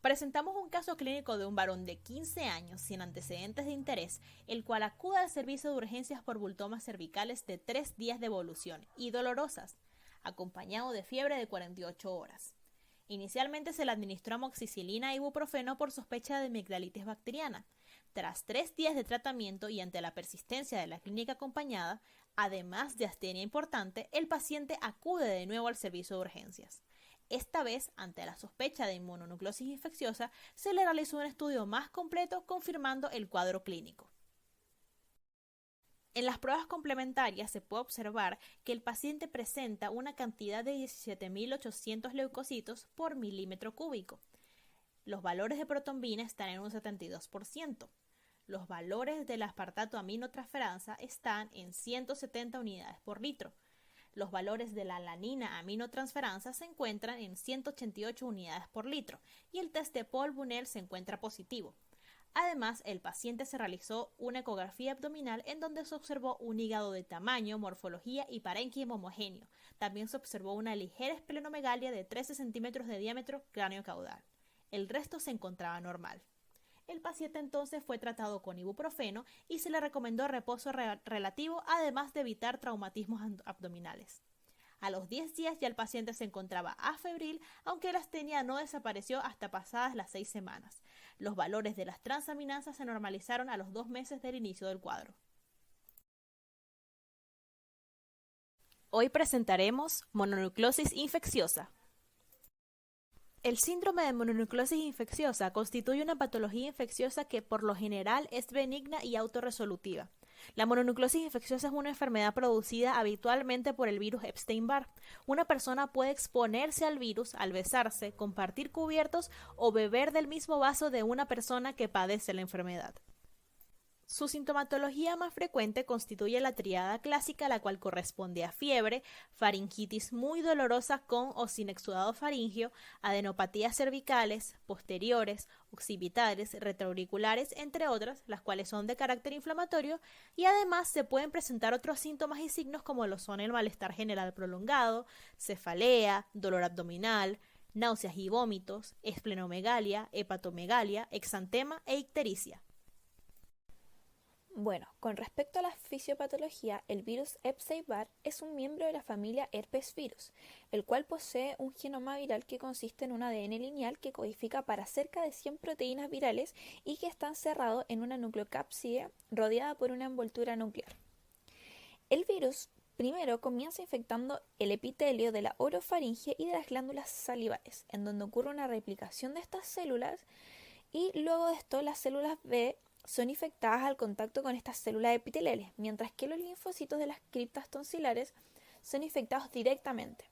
Presentamos un caso clínico de un varón de 15 años sin antecedentes de interés, el cual acude al servicio de urgencias por bultomas cervicales de 3 días de evolución y dolorosas, acompañado de fiebre de 48 horas. Inicialmente se le administró amoxicilina e ibuprofeno por sospecha de amigdalitis bacteriana. Tras 3 días de tratamiento y ante la persistencia de la clínica acompañada, además de astenia importante, el paciente acude de nuevo al servicio de urgencias. Esta vez, ante la sospecha de inmunonucleosis infecciosa, se le realizó un estudio más completo confirmando el cuadro clínico. En las pruebas complementarias se puede observar que el paciente presenta una cantidad de 17.800 leucocitos por milímetro cúbico. Los valores de protombina están en un 72%. Los valores del aspartato aminotransferasa están en 170 unidades por litro. Los valores de la alanina aminotransferasa se encuentran en 188 unidades por litro y el test de Paul-Bunel se encuentra positivo. Además, el paciente se realizó una ecografía abdominal en donde se observó un hígado de tamaño, morfología y parénquima homogéneo. También se observó una ligera esplenomegalia de 13 centímetros de diámetro cráneo-caudal. El resto se encontraba normal. El paciente entonces fue tratado con ibuprofeno y se le recomendó reposo relativo, además de evitar traumatismos abdominales. A los 10 días ya el paciente se encontraba afebril, aunque la astenia no desapareció hasta pasadas las 6 semanas. Los valores de las transaminasas se normalizaron a los 2 meses del inicio del cuadro. Hoy presentaremos mononucleosis infecciosa. El síndrome de mononucleosis infecciosa constituye una patología infecciosa que por lo general es benigna y autorresolutiva. La mononucleosis infecciosa es una enfermedad producida habitualmente por el virus Epstein-Barr. Una persona puede exponerse al virus al besarse, compartir cubiertos o beber del mismo vaso de una persona que padece la enfermedad. Su sintomatología más frecuente constituye la tríada clásica, la cual corresponde a fiebre, faringitis muy dolorosa con o sin exudado faríngeo, adenopatías cervicales, posteriores, occipitales, retroauriculares, entre otras, las cuales son de carácter inflamatorio, y además se pueden presentar otros síntomas y signos como lo son el malestar general prolongado, cefalea, dolor abdominal, náuseas y vómitos, esplenomegalia, hepatomegalia, exantema e ictericia. Bueno, con respecto a la fisiopatología, el virus Epstein-Barr es un miembro de la familia Herpes virus, el cual posee un genoma viral que consiste en un ADN lineal que codifica para cerca de 100 proteínas virales y que está encerrado en una nucleocápside rodeada por una envoltura nuclear. El virus primero comienza infectando el epitelio de la orofaringe y de las glándulas salivales, en donde ocurre una replicación de estas células y luego de esto las células B son infectadas al contacto con estas células epiteliales, mientras que los linfocitos de las criptas tonsilares son infectados directamente.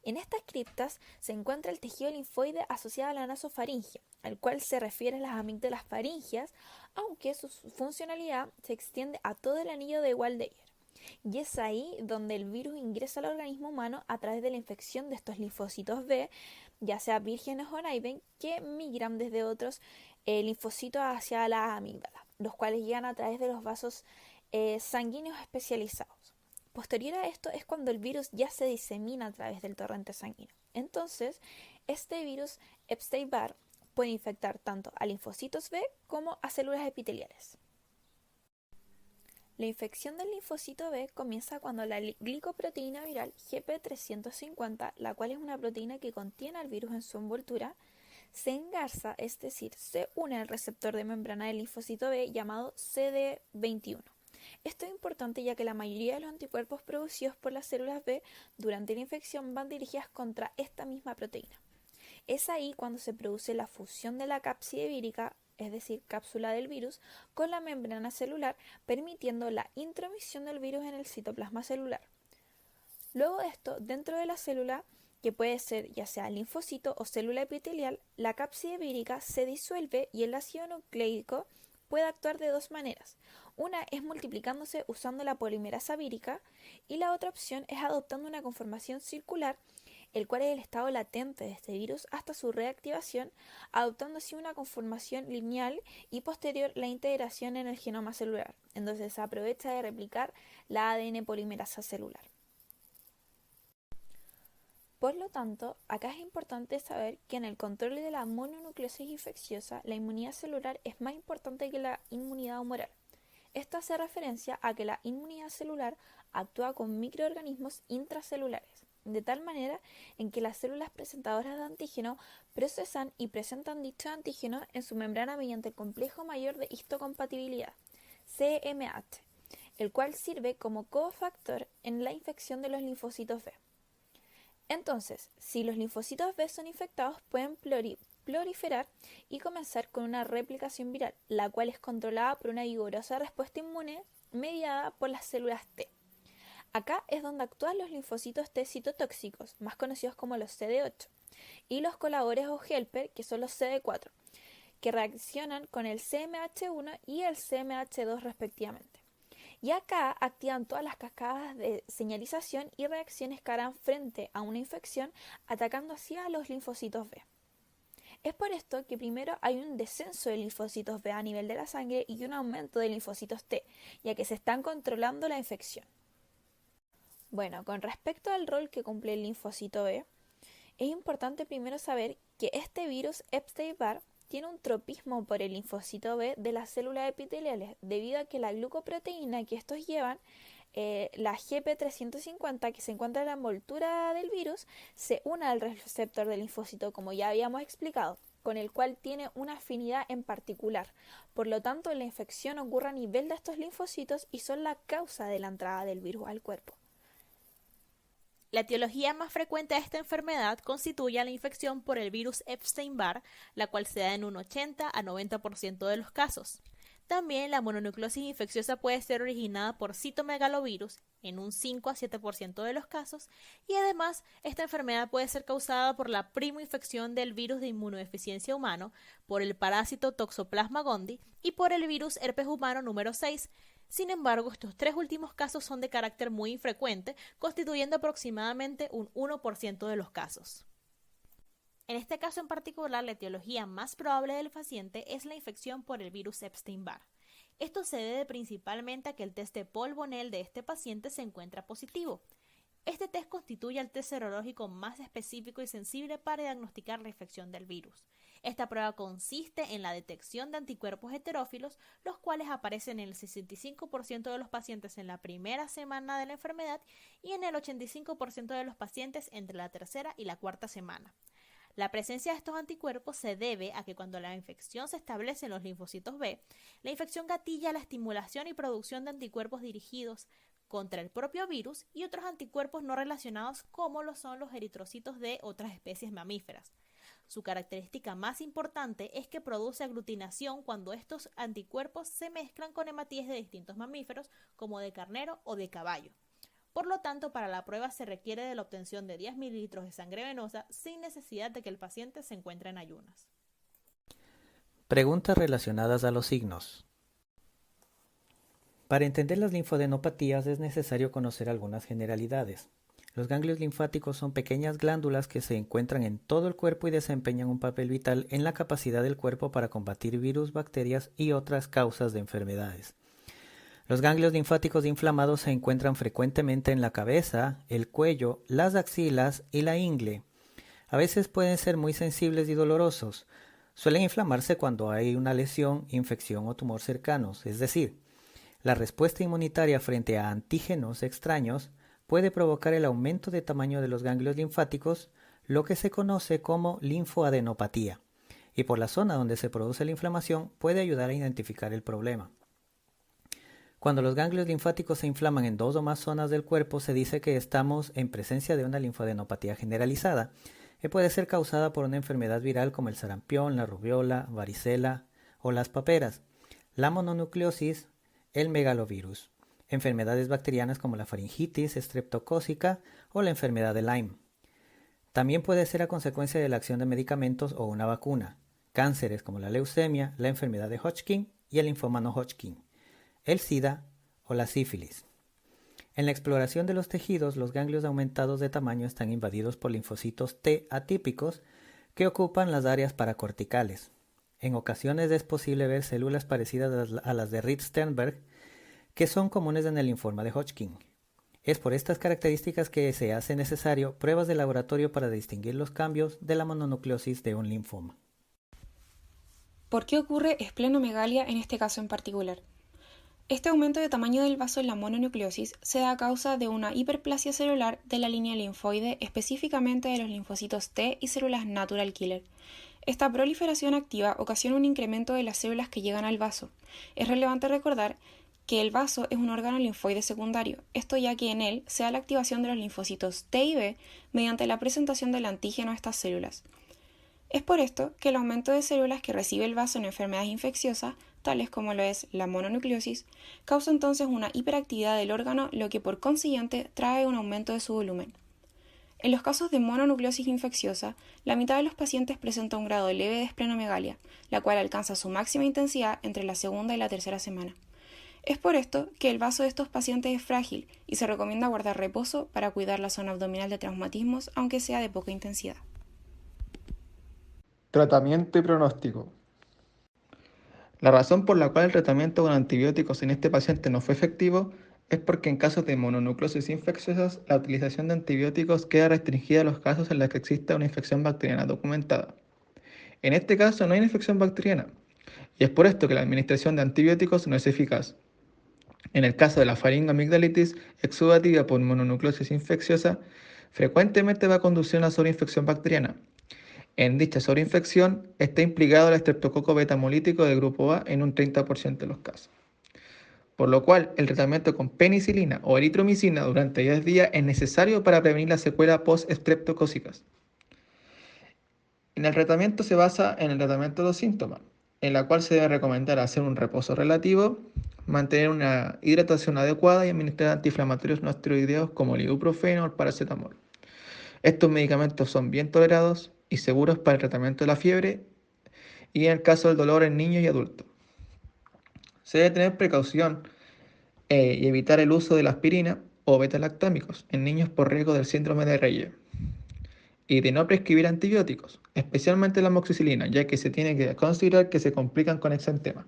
En estas criptas se encuentra el tejido linfoide asociado a la nasofaringe, al cual se refiere a las amígdalas faringias, aunque su funcionalidad se extiende a todo el anillo de Waldeyer. Y es ahí donde el virus ingresa al organismo humano a través de la infección de estos linfocitos B, ya sea vírgenes o naive, que migran desde otros linfocitos hacia la amígdala, los cuales llegan a través de los vasos sanguíneos especializados. Posterior a esto es cuando el virus ya se disemina a través del torrente sanguíneo. Entonces, este virus Epstein-Barr puede infectar tanto a linfocitos B como a células epiteliales. La infección del linfocito B comienza cuando la glicoproteína viral GP350, la cual es una proteína que contiene al virus en su envoltura, se engarza, es decir, se une al receptor de membrana del linfocito B llamado CD21. Esto es importante ya que la mayoría de los anticuerpos producidos por las células B durante la infección van dirigidas contra esta misma proteína. Es ahí cuando se produce la fusión de la cápside vírica, es decir, cápsula del virus, con la membrana celular, permitiendo la intromisión del virus en el citoplasma celular. Luego de esto, dentro de la célula, que puede ser ya sea linfocito o célula epitelial, la cápside vírica se disuelve y el ácido nucleico puede actuar de dos maneras. Una es multiplicándose usando la polimerasa vírica y la otra opción es adoptando una conformación circular, el cual es el estado latente de este virus hasta su reactivación, adoptando así una conformación lineal y posterior la integración en el genoma celular. Entonces se aprovecha de replicar la ADN polimerasa celular. Por lo tanto, acá es importante saber que en el control de la mononucleosis infecciosa, la inmunidad celular es más importante que la inmunidad humoral. Esto hace referencia a que la inmunidad celular actúa con microorganismos intracelulares, de tal manera en que las células presentadoras de antígeno procesan y presentan dicho antígeno en su membrana mediante el complejo mayor de histocompatibilidad, CMH, el cual sirve como cofactor en la infección de los linfocitos B. Entonces, si los linfocitos B son infectados, pueden proliferar y comenzar con una replicación viral, la cual es controlada por una vigorosa respuesta inmune mediada por las células T. Acá es donde actúan los linfocitos T citotóxicos, más conocidos como los CD8, y los coladores o helper, que son los CD4, que reaccionan con el CMH1 y el CMH2 respectivamente. Y acá activan todas las cascadas de señalización y reacciones que harán frente a una infección, atacando así a los linfocitos B. Es por esto que primero hay un descenso de linfocitos B a nivel de la sangre y un aumento de linfocitos T, ya que se están controlando la infección. Bueno, con respecto al rol que cumple el linfocito B, es importante primero saber que este virus Epstein-Barr tiene un tropismo por el linfocito B de las células epiteliales, debido a que la glucoproteína que estos llevan, la GP350, que se encuentra en la envoltura del virus, se une al receptor del linfocito, como ya habíamos explicado, con el cual tiene una afinidad en particular. Por lo tanto, la infección ocurre a nivel de estos linfocitos y son la causa de la entrada del virus al cuerpo. La etiología más frecuente de esta enfermedad constituye la infección por el virus Epstein-Barr, la cual se da en un 80 a 90% de los casos. También la mononucleosis infecciosa puede ser originada por citomegalovirus en un 5 a 7% de los casos, y además esta enfermedad puede ser causada por la primoinfección del virus de inmunodeficiencia humano, por el parásito Toxoplasma gondii y por el virus herpes humano número 6. Sin embargo, estos tres últimos casos son de carácter muy infrecuente, constituyendo aproximadamente un 1% de los casos. En este caso en particular, la etiología más probable del paciente es la infección por el virus Epstein-Barr. Esto se debe principalmente a que el test de Paul-Bonel de este paciente se encuentra positivo. Este test constituye el test serológico más específico y sensible para diagnosticar la infección del virus. Esta prueba consiste en la detección de anticuerpos heterófilos, los cuales aparecen en el 65% de los pacientes en la primera semana de la enfermedad y en el 85% de los pacientes entre la tercera y la cuarta semana. La presencia de estos anticuerpos se debe a que cuando la infección se establece en los linfocitos B, la infección gatilla la estimulación y producción de anticuerpos dirigidos contra el propio virus y otros anticuerpos no relacionados, como lo son los eritrocitos de otras especies mamíferas. Su característica más importante es que produce aglutinación cuando estos anticuerpos se mezclan con hematíes de distintos mamíferos, como de carnero o de caballo. Por lo tanto, para la prueba se requiere de la obtención de 10 mililitros de sangre venosa sin necesidad de que el paciente se encuentre en ayunas. Preguntas relacionadas a los signos. Para entender las linfadenopatías es necesario conocer algunas generalidades. Los ganglios linfáticos son pequeñas glándulas que se encuentran en todo el cuerpo y desempeñan un papel vital en la capacidad del cuerpo para combatir virus, bacterias y otras causas de enfermedades. Los ganglios linfáticos inflamados se encuentran frecuentemente en la cabeza, el cuello, las axilas y la ingle. A veces pueden ser muy sensibles y dolorosos. Suelen inflamarse cuando hay una lesión, infección o tumor cercanos, es decir, la respuesta inmunitaria frente a antígenos extraños puede provocar el aumento de tamaño de los ganglios linfáticos, lo que se conoce como linfoadenopatía, y por la zona donde se produce la inflamación puede ayudar a identificar el problema. Cuando los ganglios linfáticos se inflaman en dos o más zonas del cuerpo, se dice que estamos en presencia de una linfadenopatía generalizada, que puede ser causada por una enfermedad viral como el sarampión, la rubiola, varicela o las paperas, la mononucleosis, el megalovirus, enfermedades bacterianas como la faringitis estreptocócica o la enfermedad de Lyme. También puede ser a consecuencia de la acción de medicamentos o una vacuna, cánceres como la leucemia, la enfermedad de Hodgkin y el linfoma no Hodgkin, el SIDA o la sífilis. En la exploración de los tejidos, los ganglios aumentados de tamaño están invadidos por linfocitos T atípicos que ocupan las áreas paracorticales. En ocasiones es posible ver células parecidas a las de Reed-Sternberg, que son comunes en el linfoma de Hodgkin. Es por estas características que se hace necesario pruebas de laboratorio para distinguir los cambios de la mononucleosis de un linfoma. ¿Por qué ocurre esplenomegalia en este caso en particular? Este aumento de tamaño del vaso en la mononucleosis se da a causa de una hiperplasia celular de la línea linfoide, específicamente de los linfocitos T y células natural killer. Esta proliferación activa ocasiona un incremento de las células que llegan al vaso. Es relevante recordar que el vaso es un órgano linfoide secundario, esto ya que en él se da la activación de los linfocitos T y B mediante la presentación del antígeno a estas células. Es por esto que el aumento de células que recibe el vaso en enfermedades infecciosas, tales como lo es la mononucleosis, causa entonces una hiperactividad del órgano, lo que por consiguiente trae un aumento de su volumen. En los casos de mononucleosis infecciosa, la mitad de los pacientes presenta un grado leve de esplenomegalia, la cual alcanza su máxima intensidad entre la segunda y la tercera semana. Es por esto que el vaso de estos pacientes es frágil y se recomienda guardar reposo para cuidar la zona abdominal de traumatismos, aunque sea de poca intensidad. Tratamiento y pronóstico. La razón por la cual el tratamiento con antibióticos en este paciente no fue efectivo es porque en casos de mononucleosis infecciosas, la utilización de antibióticos queda restringida a los casos en los que exista una infección bacteriana documentada. En este caso no hay una infección bacteriana, y es por esto que la administración de antibióticos no es eficaz. En el caso de la faringoamigdalitis exudativa por mononucleosis infecciosa, frecuentemente va a conducir a una sobreinfección bacteriana. En dicha sobreinfección está implicado el estreptococo beta-hemolítico del grupo A en un 30% de los casos. Por lo cual, el tratamiento con penicilina o eritromicina durante 10 días es necesario para prevenir la secuela post-estreptocócicas. En el tratamiento se basa en el tratamiento de los síntomas, en la cual se debe recomendar hacer un reposo relativo, mantener una hidratación adecuada y administrar antiinflamatorios no esteroideos como el ibuprofeno o el paracetamol. Estos medicamentos son bien tolerados y seguros para el tratamiento de la fiebre y en el caso del dolor en niños y adultos. Se debe tener precaución y evitar el uso de la aspirina o beta-lactámicos en niños por riesgo del síndrome de Reye. Y de no prescribir antibióticos, especialmente la amoxicilina, ya que se tiene que considerar que se complican con exantema.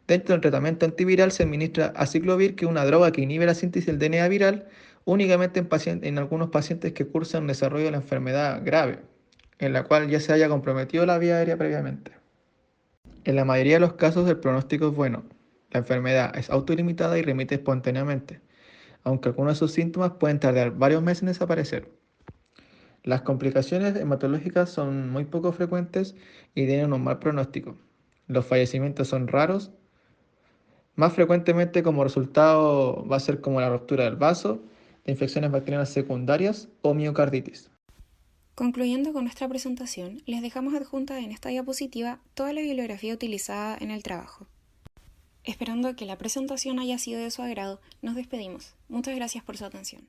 Dentro del tratamiento antiviral se administra aciclovir, que es una droga que inhibe la síntesis del DNA viral únicamente en algunos pacientes que cursan un desarrollo de la enfermedad grave, en la cual ya se haya comprometido la vía aérea previamente. En la mayoría de los casos el pronóstico es bueno. La enfermedad es autolimitada y remite espontáneamente, aunque algunos de sus síntomas pueden tardar varios meses en desaparecer. Las complicaciones hematológicas son muy poco frecuentes y tienen un mal pronóstico. Los fallecimientos son raros. Más frecuentemente como resultado va a ser como la ruptura del vaso, de infecciones bacterianas secundarias o miocarditis. Concluyendo con nuestra presentación, les dejamos adjunta en esta diapositiva toda la bibliografía utilizada en el trabajo. Esperando que la presentación haya sido de su agrado, nos despedimos. Muchas gracias por su atención.